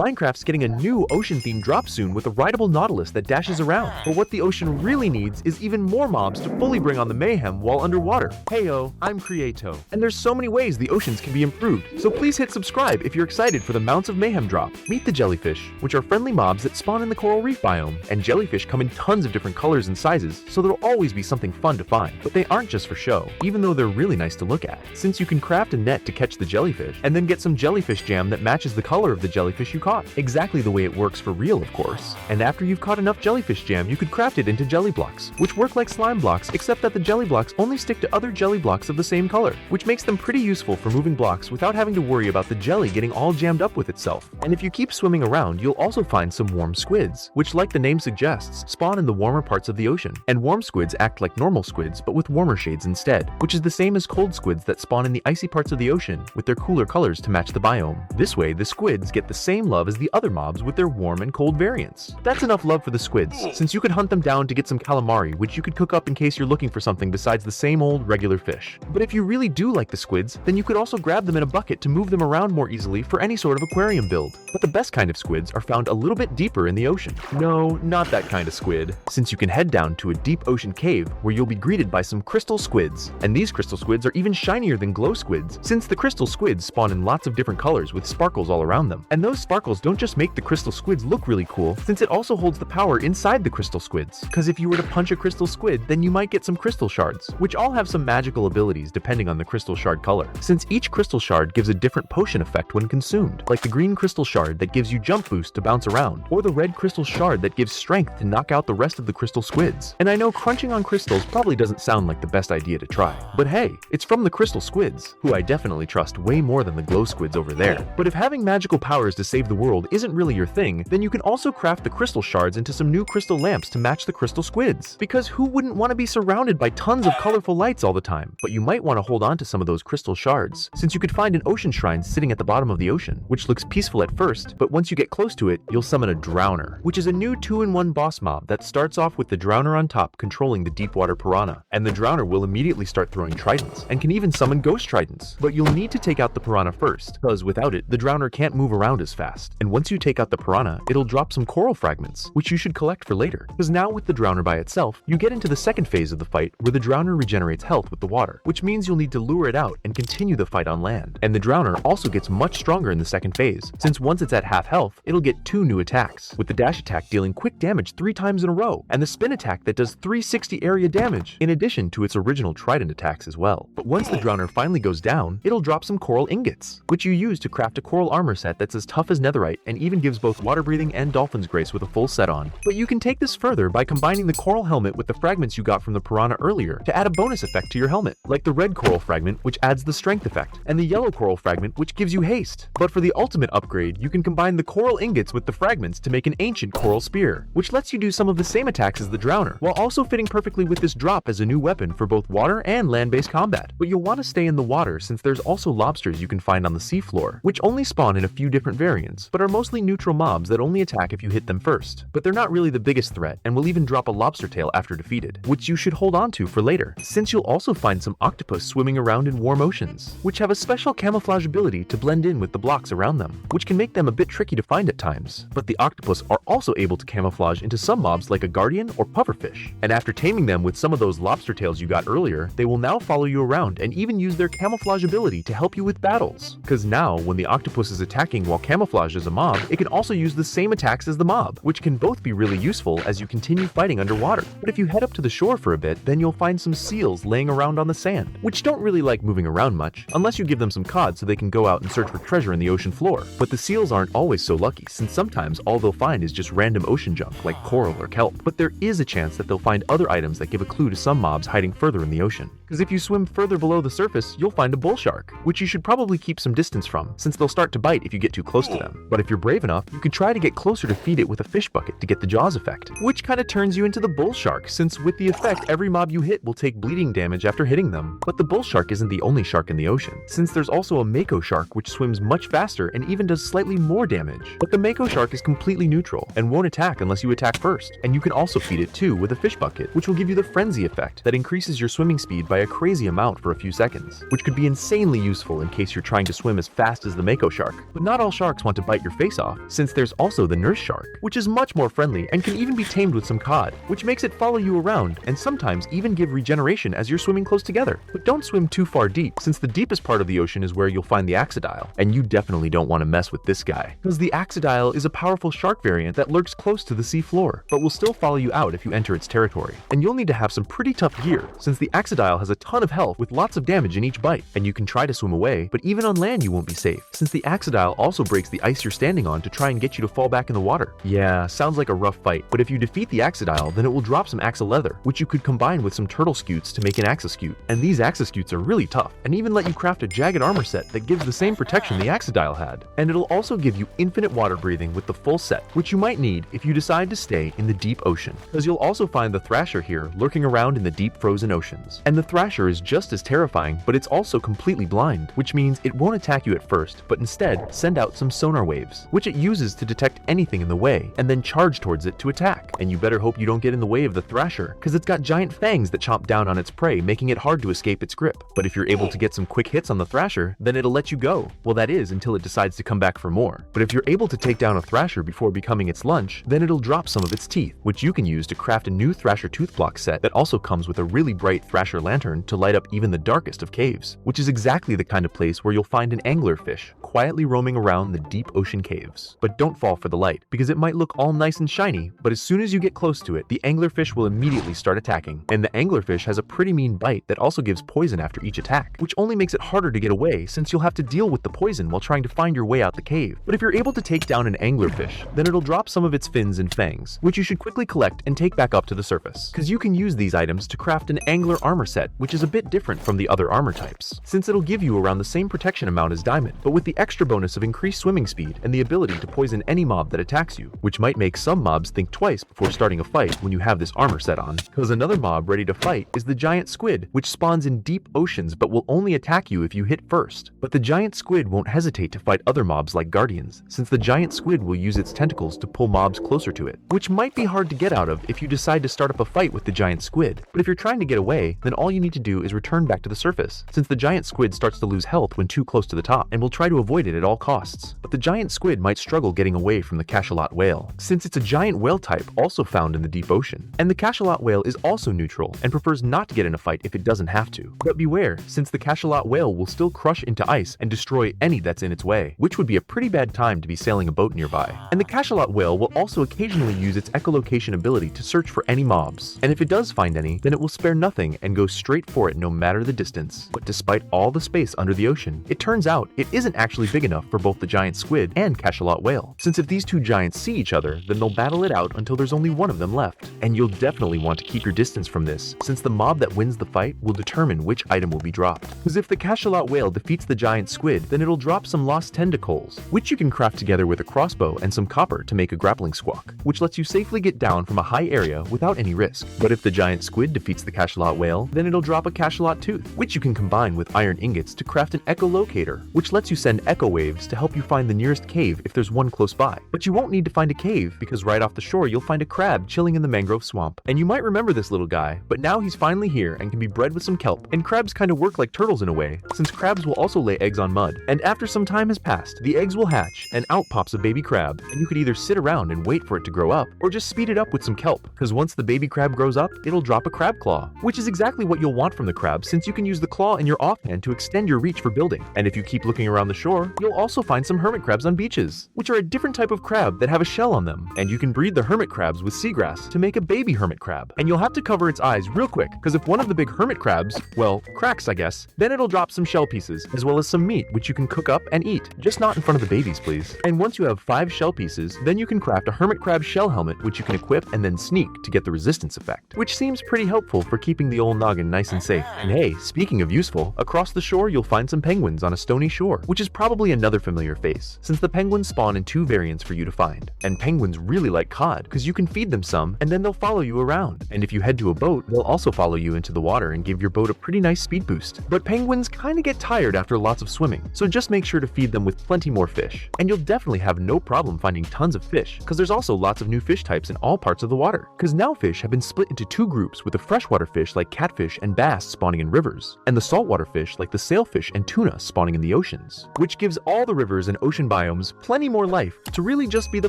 Minecraft's getting a new ocean-themed drop soon with a rideable nautilus that dashes around. But what the ocean really needs is even more mobs to fully bring on the mayhem while underwater. Heyo, I'm Creato, and there's so many ways the oceans can be improved, so please hit subscribe if you're excited for the Mounts of Mayhem drop. Meet the jellyfish, which are friendly mobs that spawn in the coral reef biome, and jellyfish come in tons of different colors and sizes, so there'll always be something fun to find. But they aren't just for show, even though they're really nice to look at, since you can craft a net to catch the jellyfish, and then get some jellyfish jam that matches the color of the jellyfish you caught. Exactly the way it works for real, of course. And after you've caught enough jellyfish jam, you could craft it into jelly blocks, which work like slime blocks, except that the jelly blocks only stick to other jelly blocks of the same color, which makes them pretty useful for moving blocks without having to worry about the jelly getting all jammed up with itself. And if you keep swimming around, you'll also find some warm squids, which, like the name suggests, spawn in the warmer parts of the ocean. And warm squids act like normal squids, but with warmer shades instead, which is the same as cold squids that spawn in the icy parts of the ocean, with their cooler colors to match the biome. This way, the squids get the same love as the other mobs with their warm and cold variants. That's enough love for the squids, since you could hunt them down to get some calamari, which you could cook up in case you're looking for something besides the same old regular fish. But if you really do like the squids, then you could also grab them in a bucket to move them around more easily for any sort of aquarium build. But the best kind of squids are found a little bit deeper in the ocean. No, not that kind of squid, since you can head down to a deep ocean cave where you'll be greeted by some crystal squids. And these crystal squids are even shinier than glow squids, since the crystal squids spawn in lots of different colors with sparkles all around them. And those sparkles don't just make the crystal squids look really cool, since it also holds the power inside the crystal squids. Because if you were to punch a crystal squid, then you might get some crystal shards, which all have some magical abilities depending on the crystal shard color, since each crystal shard gives a different potion effect when consumed, like the green crystal shard that gives you jump boost to bounce around, or the red crystal shard that gives strength to knock out the rest of the crystal squids. And I know crunching on crystals probably doesn't sound like the best idea to try, but hey, it's from the crystal squids, who I definitely trust way more than the glow squids over there. But if having magical powers to save the world isn't really your thing, then you can also craft the crystal shards into some new crystal lamps to match the crystal squids. Because who wouldn't want to be surrounded by tons of colorful lights all the time? But you might want to hold on to some of those crystal shards, since you could find an ocean shrine sitting at the bottom of the ocean, which looks peaceful at first, but once you get close to it, you'll summon a drowner, which is a new 2-in-1 boss mob that starts off with the drowner on top controlling the deep water piranha. And the drowner will immediately start throwing tridents, and can even summon ghost tridents. But you'll need to take out the piranha first, because without it, the drowner can't move around as fast. And once you take out the piranha, it'll drop some coral fragments, which you should collect for later. Because now with the drowner by itself, you get into the second phase of the fight where the drowner regenerates health with the water, which means you'll need to lure it out and continue the fight on land. And the drowner also gets much stronger in the second phase, since once it's at half health, it'll get 2 new attacks, with the dash attack dealing quick damage 3 times in a row, and the spin attack that does 360 area damage, in addition to its original trident attacks as well. But once the drowner finally goes down, it'll drop some coral ingots, which you use to craft a coral armor set that's as tough as netherite and even gives both water breathing and dolphin's grace with a full set on. But you can take this further by combining the coral helmet with the fragments you got from the piranha earlier to add a bonus effect to your helmet, like the red coral fragment, which adds the strength effect, and the yellow coral fragment, which gives you haste. But for the ultimate upgrade, you can combine the coral ingots with the fragments to make an ancient coral spear, which lets you do some of the same attacks as the drowner, while also fitting perfectly with this drop as a new weapon for both water and land-based combat. But you'll want to stay in the water, since there's also lobsters you can find on the seafloor, which only spawn in a few different variants, but are mostly neutral mobs that only attack if you hit them first. But they're not really the biggest threat, and will even drop a lobster tail after defeated, which you should hold on to for later, since you'll also find some octopus swimming around in warm oceans, which have a special camouflage ability to blend in with the blocks around them, which can make them a bit tricky to find at times. But the octopus are also able to camouflage into some mobs like a guardian or pufferfish, and after taming them with some of those lobster tails you got earlier, they will now follow you around and even use their camouflage ability to help you with battles. Cause now, when the octopus is attacking while camouflaged as a mob, it can also use the same attacks as the mob, which can both be really useful as you continue fighting underwater. But if you head up to the shore for a bit, then you'll find some seals laying around on the sand, which don't really like moving around much, unless you give them some cod so they can go out and search for treasure in the ocean floor. But the seals aren't always so lucky, since sometimes all they'll find is just random ocean junk like coral or kelp. But there is a chance that they'll find other items that give a clue to some mobs hiding further in the ocean. Because if you swim further below the surface, you'll find a bull shark, which you should probably keep some distance from, since they'll start to bite if you get too close to them. But if you're brave enough, you could try to get closer to feed it with a fish bucket to get the jaws effect, which kind of turns you into the bull shark, since with the effect, every mob you hit will take bleeding damage after hitting them. But the bull shark isn't the only shark in the ocean, since there's also a mako shark which swims much faster and even does slightly more damage. But the mako shark is completely neutral and won't attack unless you attack first, and you can also feed it too with a fish bucket, which will give you the frenzy effect that increases your swimming speed by a crazy amount for a few seconds, which could be insanely useful in case you're trying to swim as fast as the mako shark. But not all sharks want to bite bite your face off, since there's also the nurse shark, which is much more friendly and can even be tamed with some cod, which makes it follow you around and sometimes even give regeneration as you're swimming close together. But don't swim too far deep, since the deepest part of the ocean is where you'll find the axodile, and you definitely don't want to mess with this guy, because the axodile is a powerful shark variant that lurks close to the sea floor, but will still follow you out if you enter its territory. And you'll need to have some pretty tough gear, since the axodile has a ton of health with lots of damage in each bite, and you can try to swim away, but even on land you won't be safe, since the axodile also breaks the ice you're standing on to try and get you to fall back in the water. Yeah, sounds like a rough fight, but if you defeat the axodile, then it will drop some axle leather, which you could combine with some turtle scutes to make an axoscute. And these axoscutes are really tough, and even let you craft a jagged armor set that gives the same protection the axodile had. And it'll also give you infinite water breathing with the full set, which you might need if you decide to stay in the deep ocean, because you'll also find the thrasher here lurking around in the deep frozen oceans. And the thrasher is just as terrifying, but it's also completely blind, which means it won't attack you at first, but instead send out some sonar waves, which it uses to detect anything in the way, and then charge towards it to attack. And you better hope you don't get in the way of the thrasher, because it's got giant fangs that chomp down on its prey, making it hard to escape its grip. But if you're able to get some quick hits on the thrasher, then it'll let you go. Well, that is until it decides to come back for more. But if you're able to take down a thrasher before becoming its lunch, then it'll drop some of its teeth, which you can use to craft a new thrasher tooth block set that also comes with a really bright thrasher lantern to light up even the darkest of caves, which is exactly the kind of place where you'll find an anglerfish quietly roaming around the deep ocean caves. But don't fall for the light, because it might look all nice and shiny, but as soon as you get close to it, the anglerfish will immediately start attacking. And the anglerfish has a pretty mean bite that also gives poison after each attack, which only makes it harder to get away since you'll have to deal with the poison while trying to find your way out the cave. But if you're able to take down an anglerfish, then it'll drop some of its fins and fangs, which you should quickly collect and take back up to the surface, because you can use these items to craft an angler armor set, which is a bit different from the other armor types, since it'll give you around the same protection amount as diamond, but with the extra bonus of increased swimming speed and the ability to poison any mob that attacks you, which might make some mobs think twice before starting a fight when you have this armor set on, because another mob ready to fight is the giant squid, which spawns in deep oceans but will only attack you if you hit first. But the giant squid won't hesitate to fight other mobs like guardians, since the giant squid will use its tentacles to pull mobs closer to it, which might be hard to get out of if you decide to start up a fight with the giant squid. But if you're trying to get away, then all you need to do is return back to the surface, since the giant squid starts to lose health when too close to the top, and will try to avoid it at all costs. But the giant squid might struggle getting away from the cachalot whale, since it's a giant whale type also found in the deep ocean. And the cachalot whale is also neutral and prefers not to get in a fight if it doesn't have to. But beware, since the cachalot whale will still crush into ice and destroy any that's in its way, which would be a pretty bad time to be sailing a boat nearby. And the cachalot whale will also occasionally use its echolocation ability to search for any mobs. And if it does find any, then it will spare nothing and go straight for it no matter the distance. But despite all the space under the ocean, it turns out it isn't actually big enough for both the giant squid and cachalot whale, since if these two giants see each other, then they'll battle it out until there's only one of them left. And you'll definitely want to keep your distance from this, since the mob that wins the fight will determine which item will be dropped. Because if the cachalot whale defeats the giant squid, then it'll drop some lost tentacles, which you can craft together with a crossbow and some copper to make a grappling squawk, which lets you safely get down from a high area without any risk. But if the giant squid defeats the cachalot whale, then it'll drop a cachalot tooth, which you can combine with iron ingots to craft an echolocator, which lets you send echo waves to help you find the nearest cave if there's one close by. But you won't need to find a cave, because right off the shore you'll find a crab chilling in the mangrove swamp. And you might remember this little guy, but now he's finally here and can be bred with some kelp. And crabs kind of work like turtles in a way, since crabs will also lay eggs on mud. And after some time has passed, the eggs will hatch and out pops a baby crab. And you could either sit around and wait for it to grow up, or just speed it up with some kelp, because once the baby crab grows up, it'll drop a crab claw, which is exactly what you'll want from the crab, since you can use the claw in your offhand to extend your reach for building. And if you keep looking around the shore, you'll also find some hermit crabs on beaches, which are a different type of crab that have a shell on them. And you can breed the hermit crabs with seagrass to make a baby hermit crab. And you'll have to cover its eyes real quick, because if one of the big hermit crabs, well, cracks I guess, then it'll drop some shell pieces, as well as some meat, which you can cook up and eat. Just not in front of the babies, please. And once you have 5 shell pieces, then you can craft a hermit crab shell helmet, which you can equip and then sneak to get the resistance effect, which seems pretty helpful for keeping the old noggin nice and safe. And hey, speaking of useful, across the shore you'll find some penguins on a stony shore, which is probably another familiar face, since the penguins spawn in 2 variants for you to find. And penguins really like cod, because you can feed them some and then they'll follow you around. And if you head to a boat, they'll also follow you into the water and give your boat a pretty nice speed boost. But penguins kinda get tired after lots of swimming, so just make sure to feed them with plenty more fish. And you'll definitely have no problem finding tons of fish, because there's also lots of new fish types in all parts of the water. Because now fish have been split into 2 groups, with the freshwater fish like catfish and bass spawning in rivers, and the saltwater fish like the sailfish and tuna spawning in the oceans, which gives all the rivers and ocean biomes, plenty more life, to really just be the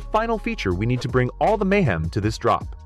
final feature we need to bring all the mayhem to this drop.